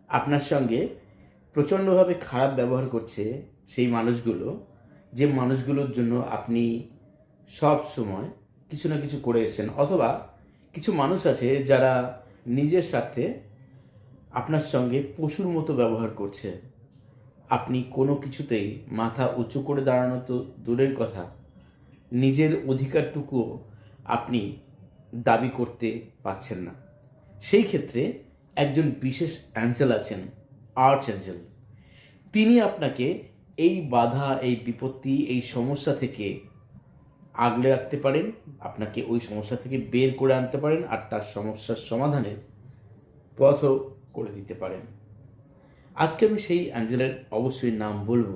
আপনার সঙ্গে প্রচণ্ডভাবে খারাপ ব্যবহার করছে সেই মানুষগুলো, যে মানুষগুলোর জন্য আপনি সব সময় কিছু না কিছু করে এসেছেন, অথবা কিছু মানুষ আছে যারা নিজের স্বার্থে আপনার সঙ্গে পশুর মতো ব্যবহার করছে। আপনি কোনো কিছুতেই মাথা উঁচু করে দাঁড়ানো তো দূরের কথা, নিজের অধিকারটুকুও আপনি দাবি করতে পারছেন না। সেই ক্ষেত্রে একজন বিশেষ অ্যাঞ্জেল আছেন, আর্চ অ্যাঞ্জেল। তিনি আপনাকে এই বাধা, এই বিপত্তি, এই সমস্যা থেকে আগলে রাখতে পারেন, আপনাকে ওই সমস্যা থেকে বের করে আনতে পারেন, আর তার সমস্যার সমাধানের পথও করে দিতে পারেন। আজকে আমি সেই অ্যাঞ্জেলের অবশ্যই নাম বলবো।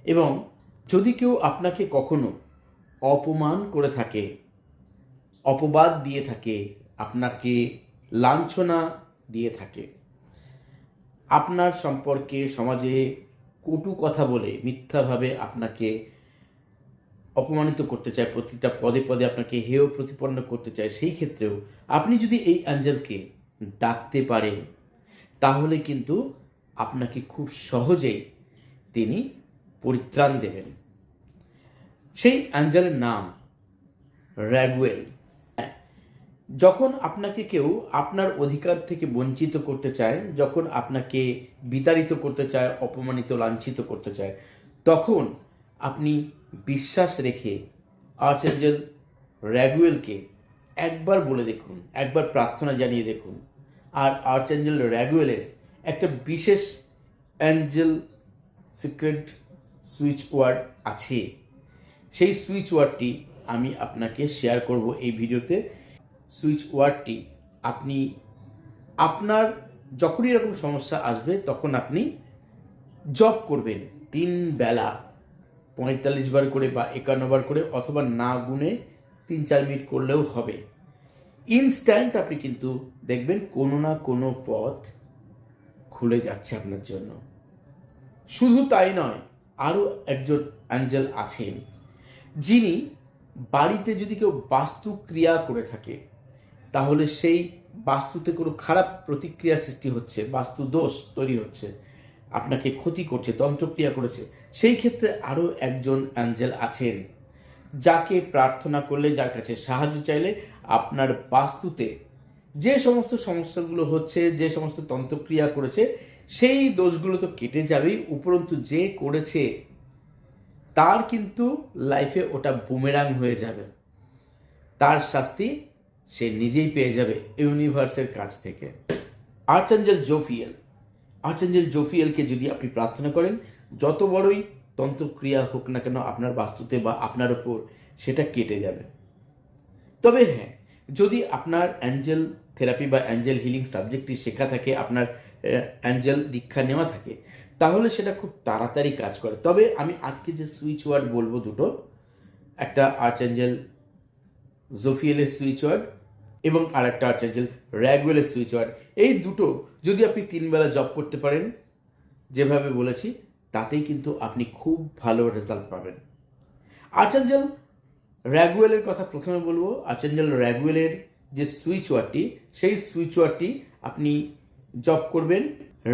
এবং যদি কেউ আপনাকে কখনো অপমান করে থাকে, অপবাদ দিয়ে থাকে, আপনাকে লাঞ্ছনা দিয়ে থাকে, আপনার সম্পর্কে সমাজে কটু কথা বলে মিথ্যাভাবে আপনাকে অপমানিত করতে চায়, প্রতিটা পদে পদে আপনাকে হেয় প্রতিপন্ন করতে চায়, সেই ক্ষেত্রেও আপনি যদি এই অ্যাঞ্জেলকে ডাকতে পারেন, তাহলে কিন্তু আপনাকে খুব সহজেই তিনি পরিত্রাণ দেবেন। সেই অ্যাঞ্জেলের নাম র্যাগুয়েল। যখন আপনাকে কেউ আপনার অধিকার থেকে বঞ্চিত করতে চায়, যখন আপনাকে বিতাড়িত করতে চায়, অপমানিত লাঞ্ছিত করতে চায়, তখন আপনি বিশ্বাস রেখে আর্চঅ্যাঞ্জেল র্যাগুয়েলকে একবার বলে দেখুন, একবার প্রার্থনা জানিয়ে দেখুন। আর আর্চঅ্যাঞ্জেল র্যাগুয়েলের একটা বিশেষ অ্যাঞ্জেল সিক্রেট সুইচ ওয়ার্ড আছে। সেই সুইচ ওয়ার্ডটি আমি আপনাকে শেয়ার করব এই ভিডিওতে। সুইচ ওয়ার্ডটি আপনি আপনার যখনই এরকম সমস্যা আসবে তখন আপনি জপ করবেন 3 বেলা 45 বার করে বা 51 বার করে, অথবা না গুনে 3-4 মিনিট করলেও হবে। ইনস্ট্যান্ট আপনি কিন্তু দেখবেন কোনো না কোনো পথ খুলে যাচ্ছে আপনার জন্য। শুধু তাই নয়, আরও একজন অ্যাঞ্জেল আছেন, যিনি বাড়িতে যদি কেউ বাস্তু ক্রিয়া করে থাকে, তাহলে সেই বাস্তুতে কোনো খারাপ প্রতিক্রিয়া সৃষ্টি হচ্ছে, বাস্তু দোষ তৈরি হচ্ছে, আপনাকে ক্ষতি করছে, তন্ত্রক্রিয়া করেছে, সেই ক্ষেত্রে আরও একজন অ্যাঞ্জেল আছেন, যাকে প্রার্থনা করলে, যার কাছে সাহায্য চাইলে আপনার বাস্তুতে যে সমস্ত সমস্যাগুলো হচ্ছে, যে সমস্ত তন্ত্রক্রিয়া করেছে, সেই দোষগুলো তো কেটে যাবেই, উপরন্তু যে করেছে তার কিন্তু লাইফে ওটা বুমেরাং হয়ে যাবে, তার শাস্তি সে নিজেই পেয়ে যাবে ইউনিভার্সের কাছ থেকে। আর্চঅ্যাঞ্জেল জোফিয়েল, আর্চঅ্যাঞ্জেল জোফিয়েলকে যদি আপনি প্রার্থনা করেন, যত বড়ই তন্ত্রক্রিয়া হোক না কেন আপনার বাস্তুতে বা আপনার ওপর, সেটা কেটে যাবে। তবে হ্যাঁ, যদি আপনার অ্যাঞ্জেল থেরাপি বা অ্যাঞ্জেল হিলিং সাবজেক্টটি শেখা থাকে, আপনার অ্যাঞ্জেল দীক্ষা নেওয়া থাকে, তাহলে সেটা খুব তাড়াতাড়ি কাজ করে। তবে আমি আজকে যে সুইচ ওয়ার্ড বলবো দুটো, একটা আর্চঅ্যাঞ্জেল জোফিয়েলের সুইচ ওয়ার্ড এবং আর একটা আর্চঅ্যাঞ্জেল র্যাগুয়েলের সুইচ ওয়ার্ড, এই দুটো যদি আপনি 3 বেলা জপ করতে পারেন যেভাবে বলেছি, তাতেই কিন্তু আপনি খুব ভালো রেজাল্ট পাবেন। আর্চঅ্যাঞ্জেল র্যাগুয়েলের কথা প্রথমে বলবো। আর্চঅ্যাঞ্জেল র্যাগুয়েলের যে সুইচ ওয়ার্ডটি, সেই সুইচ ওয়ার্ডটি আপনি জপ করবেন,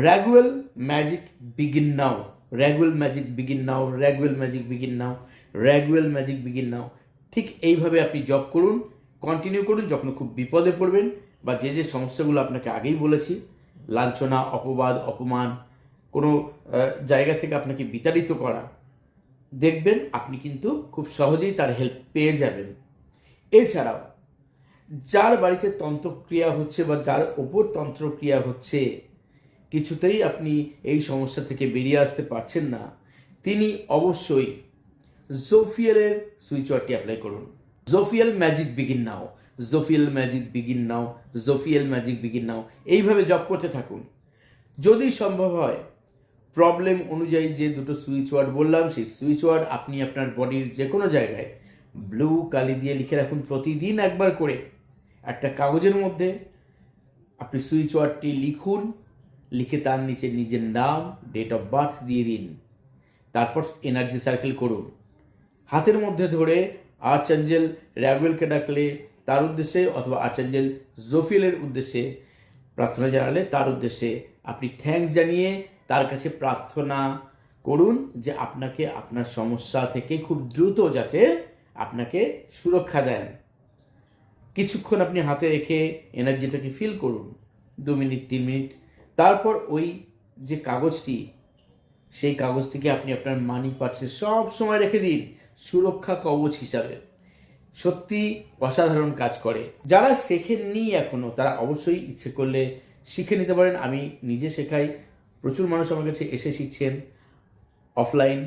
Raguel magic begin now, Raguel magic begin now, Raguel magic begin now, Raguel magic begin now. ঠিক এইভাবে আপনি জপ করুন, কন্টিনিউ করুন। যখন খুব বিপদে পড়বেন বা যে যে সমস্যাগুলো আপনাকে আগেই বলেছি, লাঞ্ছনা, অপবাদ, অপমান, কোনো জায়গা থেকে আপনাকে বিতাড়িত করা, দেখবেন আপনি কিন্তু খুব সহজেই তার হেল্প পেয়ে যাবেন। এছাড়াও যার বাড়িতে তন্ত্রক্রিয়া হচ্ছে বা যার ওপর তন্ত্রক্রিয়া হচ্ছে, কিছুতেই আপনি এই সমস্যা থেকে বেরিয়ে আসতে পারছেন না, তিনি অবশ্যই জোফিয়েলের সুইচ ওয়ার্ডটি অ্যাপ্লাই করুন। Zophiel magic begin now, Zophiel magic begin now, Zophiel magic begin now, এইভাবে জপ করতে থাকুন। যদি সম্ভব হয়, প্রবলেম অনুযায়ী যে দুটো সুইচ ওয়ার্ড বললাম, সেই সুইচ ওয়ার্ড আপনি আপনার বডির যে কোনো জায়গায় ব্লু কালি দিয়ে লিখে রাখুন, প্রতিদিন একবার করে একটা কাগজের মধ্যে আপনি সুইচ ওয়ার্ডটি লিখুন, লিখে তার নিচে নিজের নাম, ডেট অফ বার্থ দিয়ে দিন, তারপর এনার্জি সার্কেল করুন। হাতের মধ্যে ধরে আর্চঅ্যাঞ্জেল র্যাগুয়েলকে ডাকলে তার উদ্দেশ্যে, অথবা আর্চঅ্যাঞ্জেল জোফিয়েলের উদ্দেশ্যে প্রার্থনা জানালে তার উদ্দেশ্যে আপনি থ্যাঙ্কস জানিয়ে তার কাছে প্রার্থনা করুন যে আপনাকে আপনার সমস্যা থেকে খুব দ্রুত যাতে আপনাকে সুরক্ষা দেন। কিছুক্ষণ আপনি হাতে রেখে এনার্জিটাকে ফিল করুন, 2 মিনিট 3 মিনিট। তারপর ওই যে কাগজটি, সেই কাগজটিকে আপনি আপনার মানি পার্সে সব সময় রেখে দিন সুরক্ষা কবচ হিসাবে। সত্যি অসাধারণ কাজ করে। যারা শেখেননি এখনো তারা অবশ্যই ইচ্ছে করলে শিখে নিতে পারেন। আমি নিজে শেখাই, প্রচুর মানুষ আমার কাছে এসে শিখছেন অফলাইন,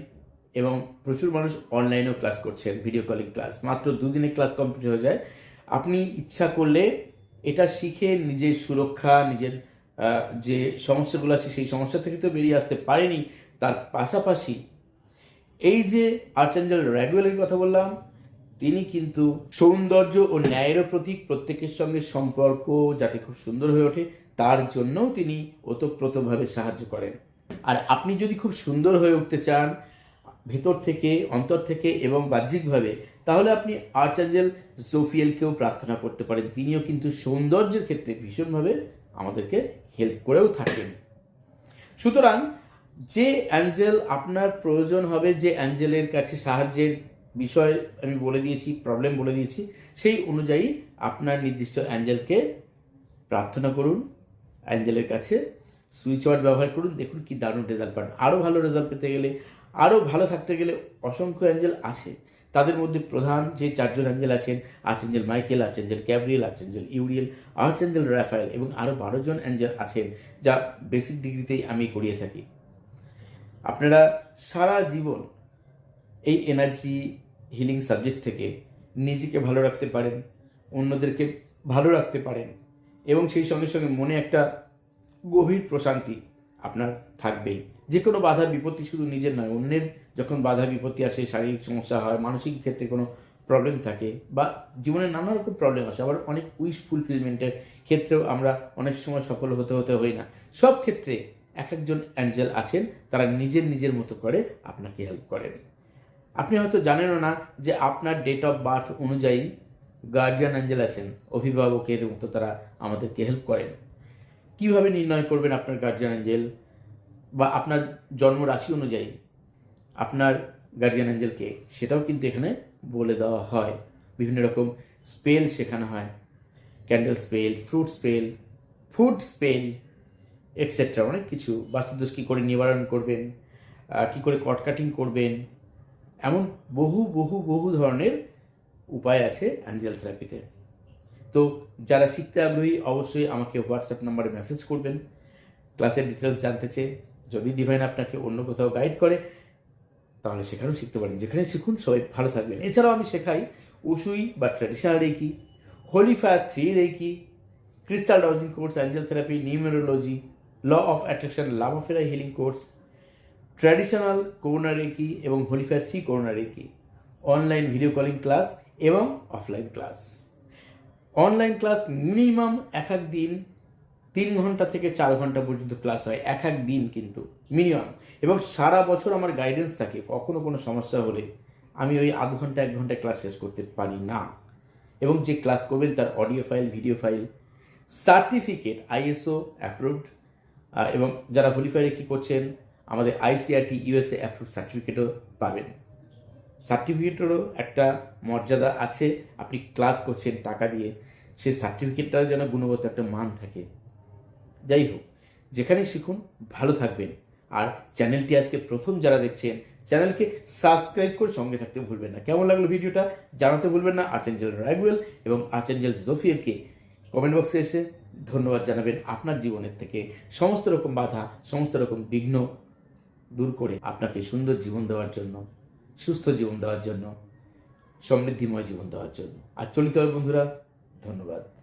এবং প্রচুর মানুষ অনলাইনেও ক্লাস করছেন, ভিডিও কলিং ক্লাস। মাত্র 2 দিনে ক্লাস কমপ্লিট হয়ে যায়। আপনি ইচ্ছা করলে এটা শিখে নিজের সুরক্ষা, নিজের যে সমস্যাগুলো আছে সেই সমস্যা থেকে তো বেরিয়ে আসতে পারেনি, তার পাশাপাশি এই যে আর্চেঞ্জেল র্যাগুয়েলের কথা বললাম, তিনি কিন্তু সৌন্দর্য ও ন্যায়েরও প্রতীক। প্রত্যেকের সঙ্গে সম্পর্ক যাতে খুব সুন্দর হয়ে ওঠে তার জন্যও তিনি ওতপ্রোতভাবে সাহায্য করেন। আর আপনি যদি খুব সুন্দর হয়ে উঠতে চান ভেতর থেকে, অন্তর থেকে এবং বাহ্যিকভাবে, তাহলে আপনি আর্চেঞ্জেল জোফিয়েলকেও প্রার্থনা করতে পারেন। তিনিও কিন্তু সৌন্দর্যের ক্ষেত্রে ভীষণভাবে আমাদেরকে হেল্প করেও থাকেন। সুতরাং যে অ্যাঞ্জেল আপনার প্রয়োজন হবে, যে অ্যাঞ্জেলের কাছে সাহায্যের বিষয় আমি বলে দিয়েছি, প্রবলেম বলে দিয়েছি, সেই অনুযায়ী আপনার নির্দিষ্ট অ্যাঞ্জেলকে প্রার্থনা করুন, অ্যাঞ্জেলের কাছে সুইচ ওয়ার্ড ব্যবহার করুন, দেখুন কি দারুণ রেজাল্ট পান। আরও ভালো রেজাল্ট পেতে গেলে, আরও ভালো থাকতে গেলে অসংখ্য অ্যাঞ্জেল আছে। তাদের মধ্যে প্রধান যে 4 জন অ্যাঞ্জেল আছেন, archangel Michael, archangel Gabriel, archangel Uriel, archangel Raphael এবং আরও 12 জন অ্যাঞ্জেল আছেন, যা বেসিক ডিগ্রিতেই আমি করিয়ে থাকি। আপনারা সারা জীবন এই এনার্জি হিলিং সাবজেক্ট থেকে নিজেকে ভালো রাখতে পারেন, অন্যদেরকে ভালো রাখতে পারেন, এবং সেই সঙ্গে সঙ্গে মনে একটা গভীর প্রশান্তি আপনার থাকবেই। যে কোনো বাধা বিপত্তি শুধু নিজের নয়, অন্যের যখন বাধা বিপত্তি আসে, শারীরিক সমস্যা হয়, মানসিক ক্ষেত্রে কোনো প্রবলেম থাকে, বা জীবনে নানা রকম প্রবলেম আসে, আবার অনেক উইশ ফুলফিলমেন্টের ক্ষেত্রেও আমরা অনেক সময় সফল হতে হই না। সব ক্ষেত্রে এক একজন অ্যাঞ্জেল আছেন, তারা নিজের মতো করে আপনাকে হেল্প করেন। আপনি হয়তো জানেনও না যে আপনার ডেট অফ বার্থ অনুযায়ী গার্ডিয়ান অ্যাঞ্জেল আছেন, অভিভাবকের মতো তারা আমাদেরকে হেল্প করেন। কিভাবে নির্ণয় করবেন আপনার গার্ডিয়ান অ্যাঞ্জেল, বা আপনার জন্ম রাশি অনুযায়ী আপনার গার্ডিয়ান অ্যাঞ্জেলকে, সেটাও কিন্তু এখানে বলে দেওয়া হয়। বিভিন্ন রকম স্পেল শেখানো হয়, candle spell, fruit spell, food spell etcetera, অনেক কিছু। বাস্তুদোষ কী করে নিবারণ করবেন, কী করে কট কাটিং করবেন, এমন বহু ধরনের উপায় আছে অ্যাঞ্জেল থেরাপিতে। তো যারা শিখতে আগ্রহী অবশ্যই আমাকে হোয়াটসঅ্যাপ নাম্বারে মেসেজ করবেন ক্লাসের ডিটেলস জানতে চেয়ে। যদি ডিভাইন আপনাকে অন্য কোথাও গাইড করে তাহলে সেখানেও শিখতে পারেন। যেখানে শিখুন সবাই ভালো থাকবেন। এছাড়াও আমি শেখাই উসুই বা traditional reiki, holy fire 3 reiki, crystal dowsing course, angel therapy, numerology, law of attraction, love of era healing course, traditional Karuna reiki এবং holy fire 3 Karuna reiki, online video calling class এবং offline class. Online class minimum এক দিন 3 ঘন্টা থেকে 4 ঘন্টা পর্যন্ত class হয়, এক দিন কিন্তু মিনিমাম। এবং সারা বছর আমার গাইডেন্স থাকে। কখনো কোনো সমস্যা হলে আমি ওই আধ ঘন্টা 1 ঘন্টায় ক্লাস শেষ করতে পারি না। এবং যে ক্লাস করবেন তার audio file, video file, certificate ISO approved, এবং যারা হোলিফাই রেখি করছেন আমাদের ICRT USA অ্যাপ্রুভ সার্টিফিকেটও পাবেন। সার্টিফিকেটেরও একটা মর্যাদা আছে। আপনি ক্লাস করছেন টাকা দিয়ে, সেই সার্টিফিকেটটা যেন গুণগত একটা মান থাকে। যাই হোক, যেখানে শিখুন ভালো থাকবেন। আর চ্যানেলটি আজকে প্রথম যারা দেখছেন, চ্যানেলকে সাবস্ক্রাইব করে সঙ্গে থাকতে ভুলবেন না। কেমন লাগলো ভিডিওটা জানাতে ভুলবেন না। আর্চেঞ্জেল র্যাগুয়েল এবং আর্চেঞ্জেল জোফিয়েলকে কমেন্ট বক্সে এসে ধন্যবাদ জানাবেন। আপনার জীবনের থেকে সমস্ত রকম বাধা, সমস্ত রকম বিঘ্ন দূর করে আপনাকে সুন্দর জীবন দেওয়ার জন্য, সুস্থ জীবন দেওয়ার জন্য, সমৃদ্ধিময় জীবন দেওয়ার জন্য। আর চলিত হবে বন্ধুরা, ধন্যবাদ।